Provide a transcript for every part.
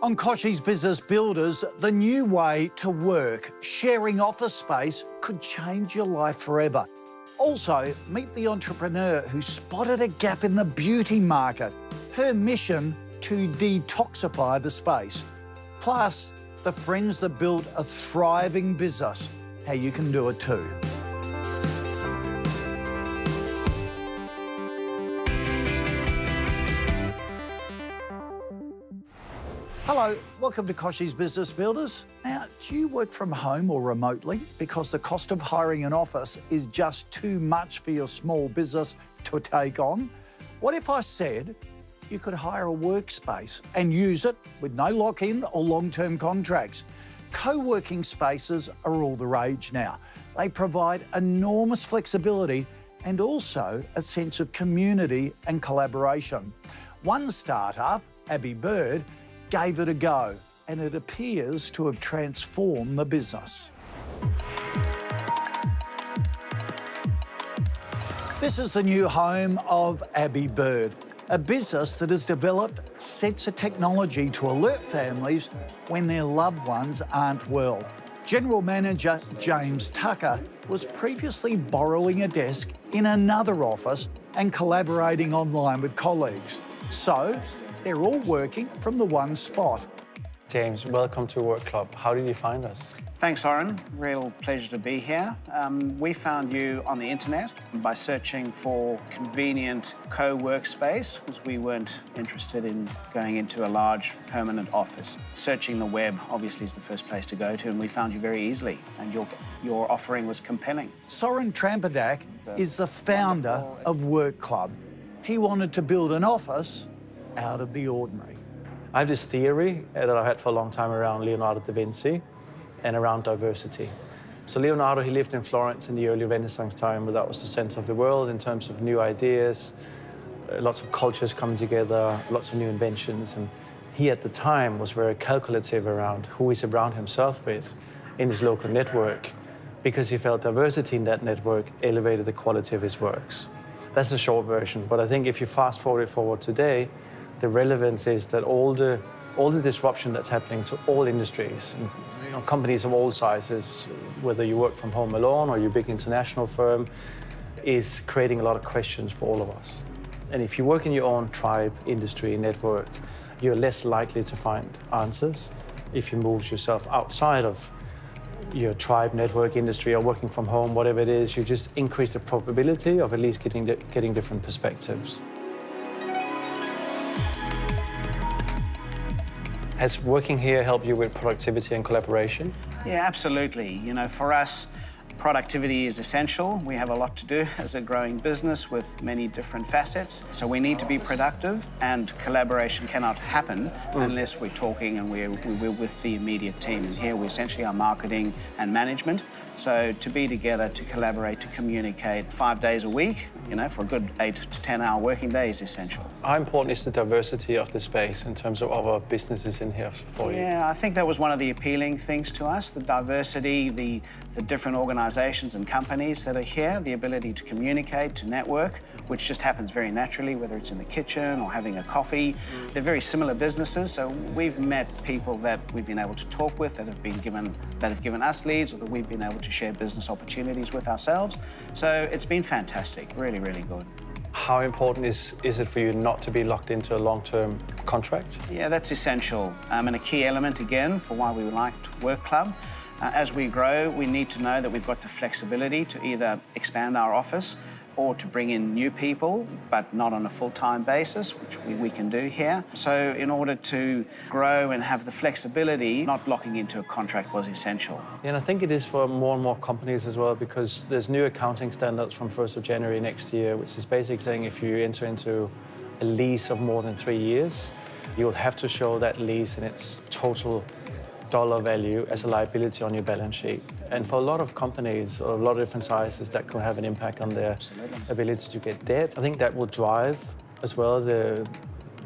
On Kochie's Business Builders, the new way to work, sharing office space could change your life forever. Also, meet the entrepreneur who spotted a gap in the beauty market. Her mission, to detoxify the space. Plus, the friends that built a thriving business, how you can do it too. Hello, welcome to Kochie's Business Builders. Now, do you work from home or remotely because the cost of hiring an office is just too much for your small business to take on? What if I said you could hire a workspace and use it with no lock-in or long-term contracts? Co-working spaces are all the rage now. They provide enormous flexibility and also a sense of community and collaboration. One startup, AbiBird, gave it a go, and it appears to have transformed the business. This is the new home of AbiBird, a business that has developed sensor technology to alert families when their loved ones aren't well. General Manager James Tucker was previously borrowing a desk in another office and collaborating online with colleagues. So, they're all working from the one spot. James, welcome to Work Club. How did you find us? Thanks, Erin. Real pleasure to be here. We found you on the internet by searching for convenient co-workspace, because we weren't interested in going into a large permanent office. Searching the web obviously is the first place to go to, and we found you very easily, and your offering was compelling. Soren Trampedak is the founder of Work Club. He wanted to build an office out of the ordinary. I have this theory that I've had for a long time around Leonardo da Vinci and around diversity. So Leonardo, he lived in Florence in the early Renaissance time, where that was the center of the world in terms of new ideas, lots of cultures coming together, lots of new inventions. And he, at the time, was very calculative around who he surrounded himself with in his local network, because he felt diversity in that network elevated the quality of his works. That's the short version. But I think if you fast forward today, the relevance is that all the disruption that's happening to all industries, and, companies of all sizes, whether you work from home alone or you're a big international firm, is creating a lot of questions for all of us. And if you work in your own tribe, industry, network, you're less likely to find answers. If you move yourself outside of your tribe, network, industry, or working from home, whatever it is, you just increase the probability of at least getting different perspectives. Has working here helped you with productivity and collaboration? Yeah, absolutely. You know, for us, productivity is essential. We have a lot to do as a growing business with many different facets. So we need to be productive, and collaboration cannot happen unless we're talking and we're with the immediate team. And here we essentially are marketing and management. So to be together, to collaborate, to communicate 5 days a week, you know, for a good 8 to 10 hour working day is essential. How important is the diversity of the space in terms of other businesses in here for you? Yeah, I think that was one of the appealing things to us, the diversity, the different organizations and companies that are here, the ability to communicate, to network, which just happens very naturally, whether it's in the kitchen or having a coffee. They're very similar businesses, so we've met people that we've been able to talk with that have given us leads, or that we've been able to share business opportunities with ourselves. So it's been fantastic, really, really good. How important is it for you not to be locked into a long-term contract? Yeah, that's essential, and a key element, again, for why we liked Work Club. As we grow, we need to know that we've got the flexibility to either expand our office or to bring in new people, but not on a full-time basis, which we can do here. So in order to grow and have the flexibility, not locking into a contract was essential. Yeah, and I think it is for more and more companies as well, because there's new accounting standards from 1st of January next year, which is basically saying if you enter into a lease of more than 3 years, you'll have to show that lease in its total dollar value as a liability on your balance sheet. And for a lot of companies, or a lot of different sizes, that can have an impact on their ability to get debt. I think that will drive as well the...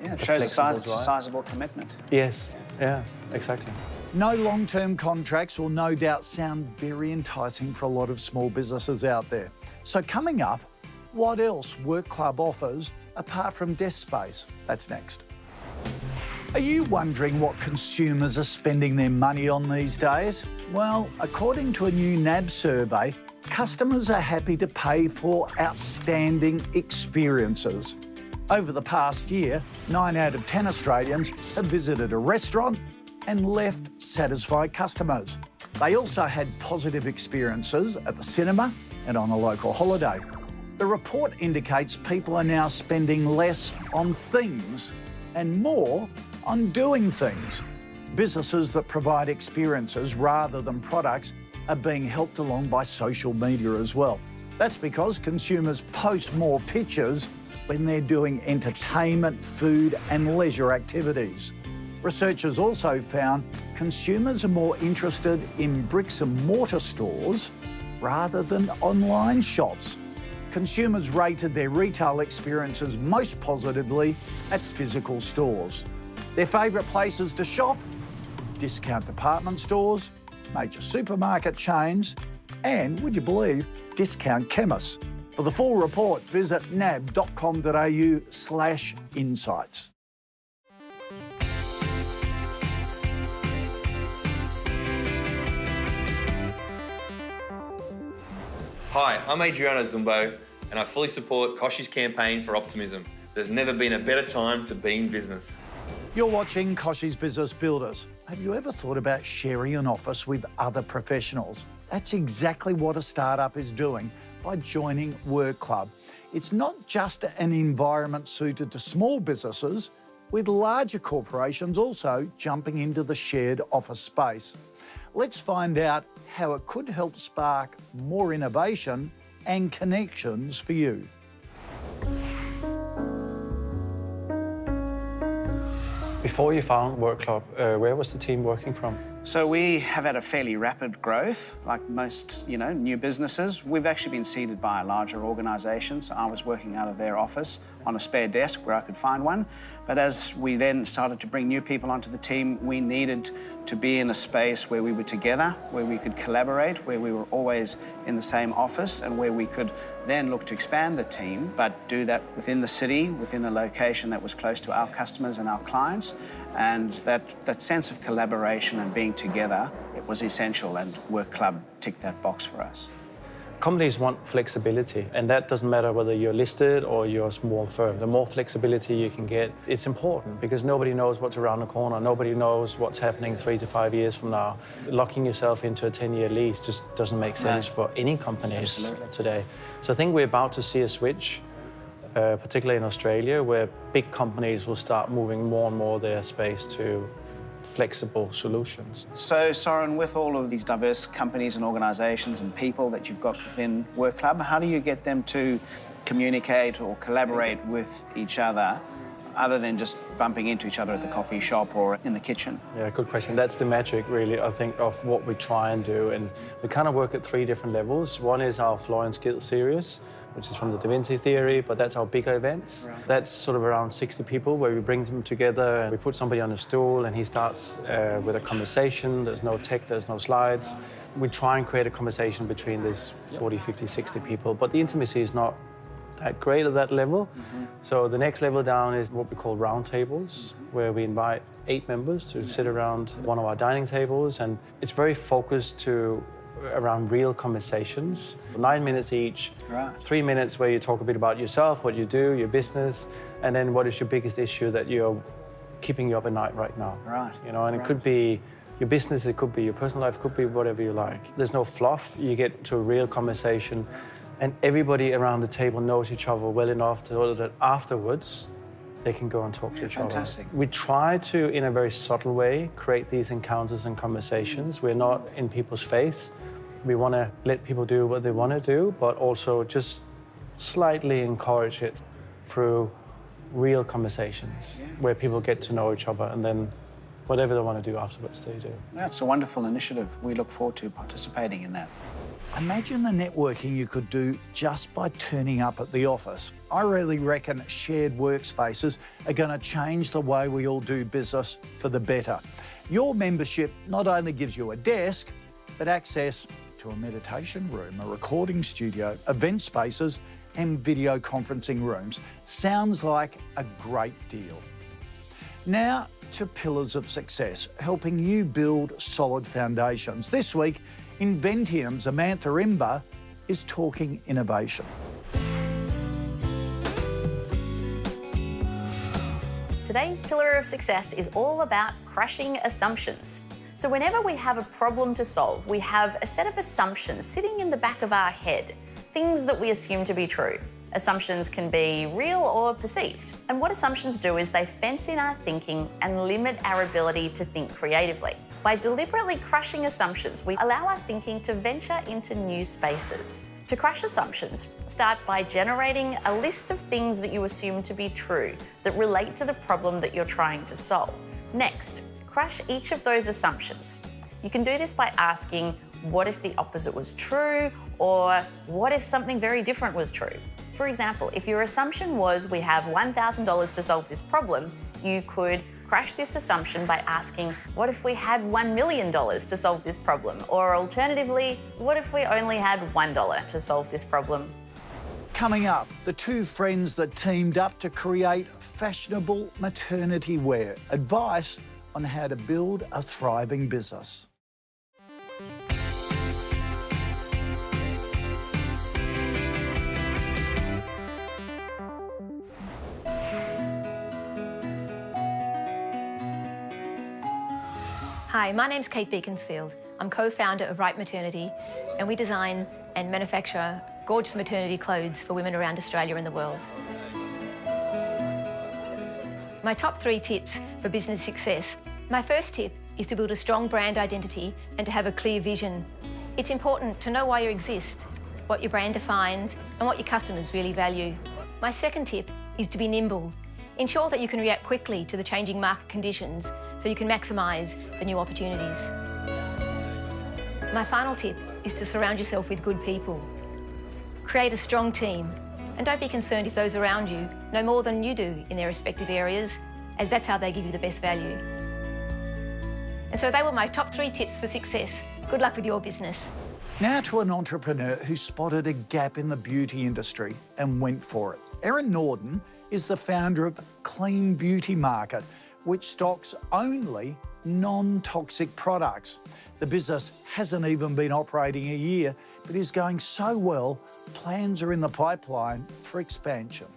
Yeah, it shows a sizable commitment. Yes, yeah, exactly. No long-term contracts will no doubt sound very enticing for a lot of small businesses out there. So coming up, what else Work Club offers apart from desk space? That's next. Are you wondering what consumers are spending their money on these days? Well, according to a new NAB survey, customers are happy to pay for outstanding experiences. Over the past year, 9 out of 10 Australians have visited a restaurant and left satisfied customers. They also had positive experiences at the cinema and on a local holiday. The report indicates people are now spending less on things and more on doing things. Businesses that provide experiences rather than products are being helped along by social media as well. That's because consumers post more pictures when they're doing entertainment, food and leisure activities. Researchers also found consumers are more interested in bricks and mortar stores rather than online shops. Consumers rated their retail experiences most positively at physical stores. Their favourite places to shop? Discount department stores, major supermarket chains, and, would you believe, discount chemists. For the full report, visit nab.com.au/insights. Hi, I'm Adriano Zumbo, and I fully support Kochie's campaign for optimism. There's never been a better time to be in business. You're watching Kochie's Business Builders. Have you ever thought about sharing an office with other professionals? That's exactly what a startup is doing by joining Work Club. It's not just an environment suited to small businesses, with larger corporations also jumping into the shared office space. Let's find out how it could help spark more innovation and connections for you. Before you found Work Club, where was the team working from? So we have had a fairly rapid growth, like most, new businesses. We've actually been seeded by a larger organisation. So I was working out of their office on a spare desk where I could find one. But as we then started to bring new people onto the team, we needed to be in a space where we were together, where we could collaborate, where we were always in the same office, and where we could then look to expand the team, but do that within the city, within a location that was close to our customers and our clients. And that sense of collaboration and being together, it was essential, and Work Club ticked that box for us. Companies want flexibility, and that doesn't matter whether you're listed or you're a small firm. The more flexibility you can get, it's important, because nobody knows what's around the corner. Nobody knows what's happening 3 to 5 years from now. Locking yourself into a 10-year lease just doesn't make sense for any companies today. So I think we're about to see a switch, particularly in Australia, where big companies will start moving more and more their space to flexible solutions. So, Soren, with all of these diverse companies and organisations and people that you've got within Work Club, how do you get them to communicate or collaborate with each other than just bumping into each other at the coffee shop or in the kitchen? Yeah, good question. That's the magic, really, I think, of what we try and do. And we kind of work at 3 different levels. One is our Floor and Skill series, which is from the Da Vinci theory, but that's our bigger events. Right. That's sort of around 60 people, where we bring them together and we put somebody on a stool and he starts with a conversation. There's no tech, there's no slides. We try and create a conversation between these 40, 50, 60 people, but the intimacy is not that great at that level. So the next level down is what we call round tables, where we invite 8 members to sit around one of our dining tables, and it's very focused around real conversations. 9 minutes each, 3 minutes where you talk a bit about yourself, what you do, your business, and then what is your biggest issue that you're keeping you up at night right now. And it could be your business, it could be your personal life, it could be whatever you like. There's no fluff. You get to a real conversation, and everybody around the table knows each other well enough to know that afterwards they can go and talk to each other. We try to, in a very subtle way, create these encounters and conversations. We're not in people's face. We want to let people do what they want to do, but also just slightly encourage it through real conversations where people get to know each other, and then whatever they want to do afterwards, they do. That's a wonderful initiative. We look forward to participating in that. Imagine the networking you could do just by turning up at the office. I really reckon shared workspaces are going to change the way we all do business for the better. Your membership not only gives you a desk, but access to a meditation room, a recording studio, event spaces, and video conferencing rooms. Sounds like a great deal. Now, to Pillars of Success, helping you build solid foundations. This week, Inventium's Amantha Imber is talking innovation. Today's Pillar of Success is all about crushing assumptions. So whenever we have a problem to solve, we have a set of assumptions sitting in the back of our head, things that we assume to be true. Assumptions can be real or perceived. And what assumptions do is they fence in our thinking and limit our ability to think creatively. By deliberately crushing assumptions, we allow our thinking to venture into new spaces. To crush assumptions, start by generating a list of things that you assume to be true that relate to the problem that you're trying to solve. Next, crush each of those assumptions. You can do this by asking, what if the opposite was true? Or what if something very different was true? For example, if your assumption was we have $1,000 to solve this problem, you could crush this assumption by asking, what if we had $1 million to solve this problem? Or alternatively, what if we only had $1 to solve this problem? Coming up, the two friends that teamed up to create fashionable maternity wear. Advice on how to build a thriving business. Hi, my name's Kate Beaconsfield. I'm co-founder of Ripe Maternity, and we design and manufacture gorgeous maternity clothes for women around Australia and the world. My top 3 tips for business success. My first tip is to build a strong brand identity and to have a clear vision. It's important to know why you exist, what your brand defines, and what your customers really value. My second tip is to be nimble. Ensure that you can react quickly to the changing market conditions so you can maximise the new opportunities. My final tip is to surround yourself with good people. Create a strong team, and don't be concerned if those around you know more than you do in their respective areas, as that's how they give you the best value. And so they were my top 3 tips for success. Good luck with your business. Now to an entrepreneur who spotted a gap in the beauty industry and went for it. Erin Norden is the founder of Clean Beauty Market, which stocks only non-toxic products. The business hasn't even been operating a year, but is going so well, plans are in the pipeline for expansion.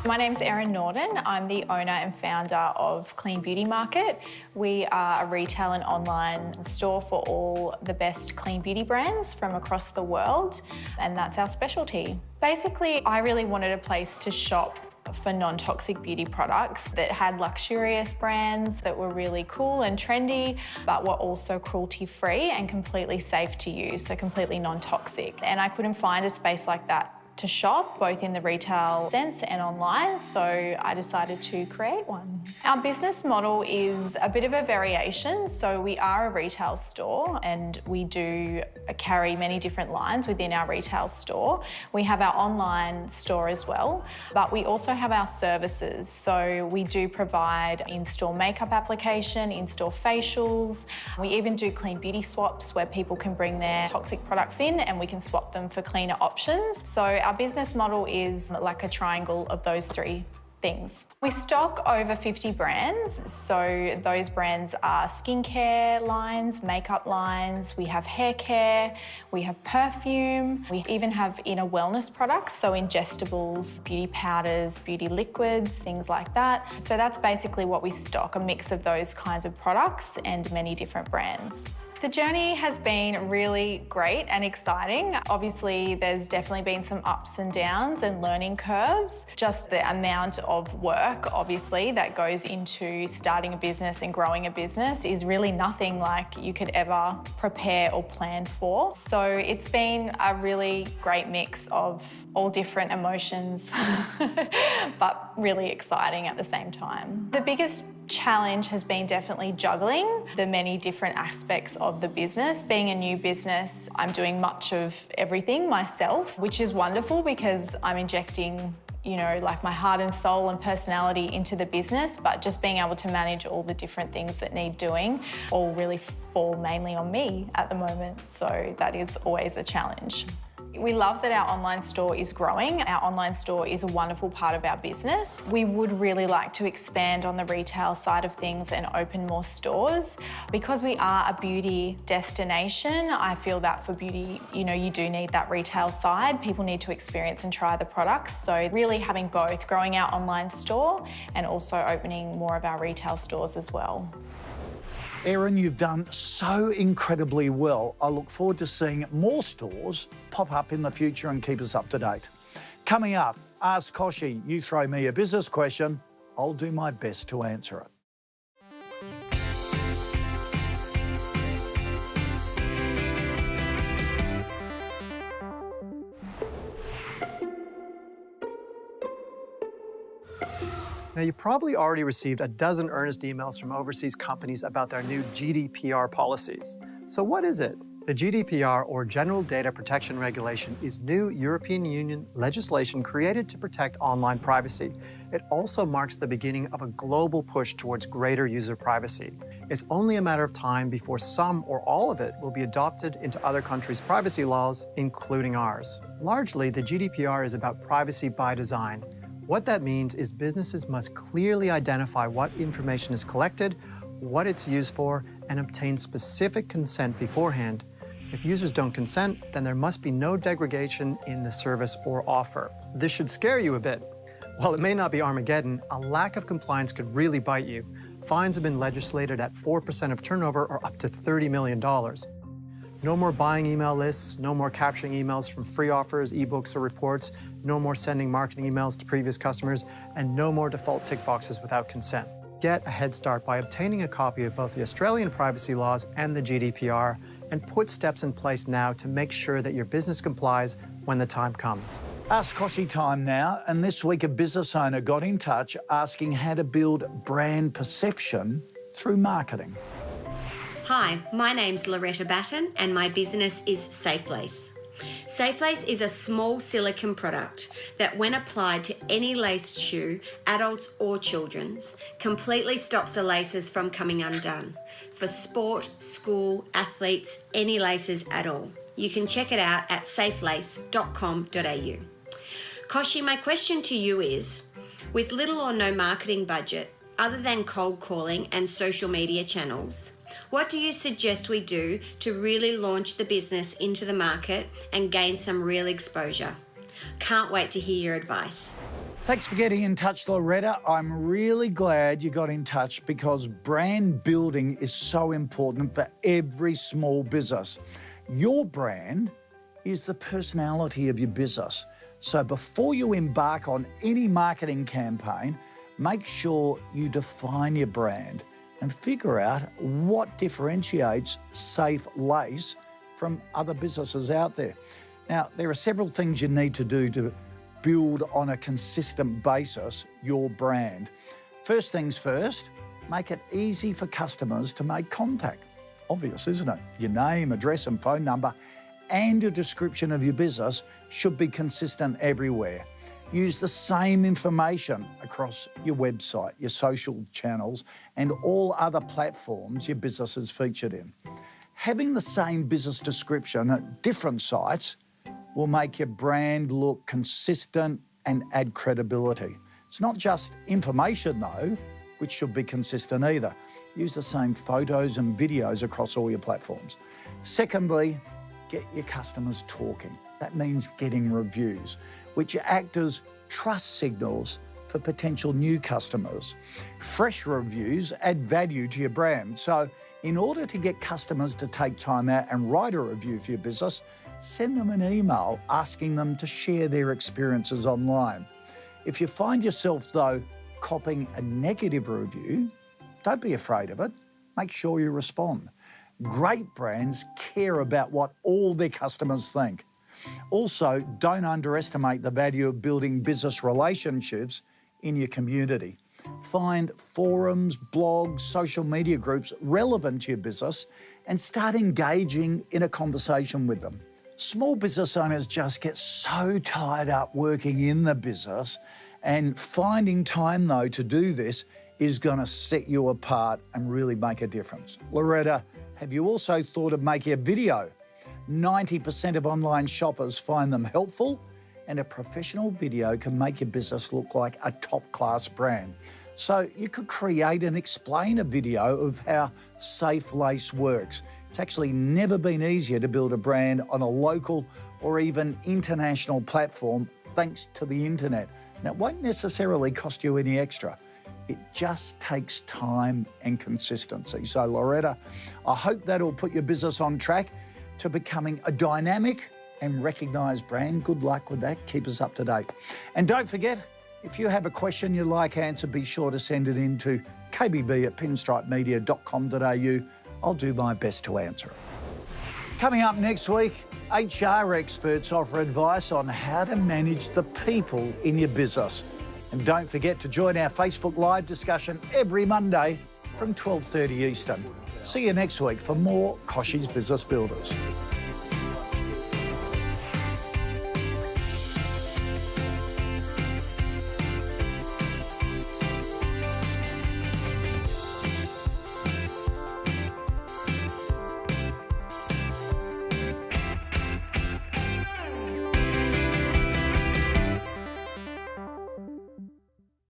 My name's Erin Norden. I'm the owner and founder of Clean Beauty Market. We are a retail and online store for all the best clean beauty brands from across the world, and that's our specialty. Basically, I really wanted a place to shop for non-toxic beauty products that had luxurious brands that were really cool and trendy, but were also cruelty-free and completely safe to use, so completely non-toxic. And I couldn't find a space like that to shop, both in the retail sense and online, so I decided to create one. Our business model is a bit of a variation, so we are a retail store and we do carry many different lines within our retail store. We have our online store as well, but we also have our services, so we do provide in-store makeup application, in-store facials. We even do clean beauty swaps where people can bring their toxic products in and we can swap them for cleaner options. So our business model is like a triangle of those 3 things. We stock over 50 brands, so those brands are skincare lines, makeup lines, we have hair care, we have perfume, we even have inner wellness products, so ingestibles, beauty powders, beauty liquids, things like that. So that's basically what we stock, a mix of those kinds of products and many different brands. The journey has been really great and exciting. Obviously, there's definitely been some ups and downs and learning curves. Just the amount of work, obviously, that goes into starting a business and growing a business is really nothing like you could ever prepare or plan for. So it's been a really great mix of all different emotions, but really exciting at the same time. The biggest challenge has been definitely juggling the many different aspects of the business. Being a new business, I'm doing much of everything myself, which is wonderful because I'm injecting, you know, like my heart and soul and personality into the business, but just being able to manage all the different things that need doing all really fall mainly on me at the moment. So that is always a challenge. We love that our online store is growing. Our online store is a wonderful part of our business. We would really like to expand on the retail side of things and open more stores. Because we are a beauty destination, I feel that for beauty, you do need that retail side. People need to experience and try the products. So really having both, growing our online store and also opening more of our retail stores as well. Erin, you've done so incredibly well. I look forward to seeing more stores pop up in the future and keep us up to date. Coming up, Ask Kochie. You throw me a business question, I'll do my best to answer it. Now, you probably already received a dozen earnest emails from overseas companies about their new GDPR policies. So what is it? The GDPR, or General Data Protection Regulation, is new European Union legislation created to protect online privacy. It also marks the beginning of a global push towards greater user privacy. It's only a matter of time before some or all of it will be adopted into other countries' privacy laws, including ours. Largely, the GDPR is about privacy by design. What that means is businesses must clearly identify what information is collected, what it's used for, and obtain specific consent beforehand. If users don't consent, then there must be no degradation in the service or offer. This should scare you a bit. While it may not be Armageddon, a lack of compliance could really bite you. Fines have been legislated at 4% of turnover, or up to $30 million. No more buying email lists, no more capturing emails from free offers, ebooks, or reports, no more sending marketing emails to previous customers, and no more default tick boxes without consent. Get a head start by obtaining a copy of both the Australian privacy laws and the GDPR, and put steps in place now to make sure that your business complies when the time comes. Ask Kochie time now, and this week a business owner got in touch asking how to build brand perception through marketing. Hi, my name's Loretta Batten and my business is SafeLace. SafeLace is a small silicone product that, when applied to any laced shoe, adults or children's, completely stops the laces from coming undone. For sport, school, athletes, any laces at all. You can check it out at safelace.com.au. Kochie, my question to you is, with little or no marketing budget, other than cold calling and social media channels, what do you suggest we do to really launch the business into the market and gain some real exposure? Can't wait to hear your advice. Thanks for getting in touch, Loretta. I'm really glad you got in touch because brand building is so important for every small business. Your brand is the personality of your business. So before you embark on any marketing campaign, make sure you define your brand and figure out what differentiates SafeLace from other businesses out there. Now, there are several things you need to do to build on a consistent basis your brand. First things first, make it easy for customers to make contact. Obvious, isn't it? Your name, address and phone number and your description of your business should be consistent everywhere. Use the same information across your website, your social channels, and all other platforms your business is featured in. Having the same business description at different sites will make your brand look consistent and add credibility. It's not just information, though, which should be consistent either. Use the same photos and videos across all your platforms. Secondly, get your customers talking. That means getting reviews, which act as trust signals for potential new customers. Fresh reviews add value to your brand. So in order to get customers to take time out and write a review for your business, send them an email asking them to share their experiences online. If you find yourself, though, copying a negative review, don't be afraid of it. Make sure you respond. Great brands care about what all their customers think. Also, don't underestimate the value of building business relationships in your community. Find forums, blogs, social media groups relevant to your business and start engaging in a conversation with them. Small business owners just get so tied up working in the business, and finding time, though, to do this is going to set you apart and really make a difference. Loretta, have you also thought of making a video? 90% of online shoppers find them helpful, and a professional video can make your business look like a top-class brand. So you could create and explain a video of how Safe Lace works. It's actually never been easier to build a brand on a local or even international platform thanks to the internet. And it won't necessarily cost you any extra. It just takes time and consistency. So Loretta, I hope that'll put your business on track to becoming a dynamic and recognised brand. Good luck with that. Keep us up to date. And don't forget, if you have a question you'd like answered, be sure to send it in to kbb@pinstripemedia.com.au. I'll do my best to answer it. Coming up next week, HR experts offer advice on how to manage the people in your business. And don't forget to join our Facebook Live discussion every Monday from 12:30 Eastern. See you next week for more Kochie's Business Builders.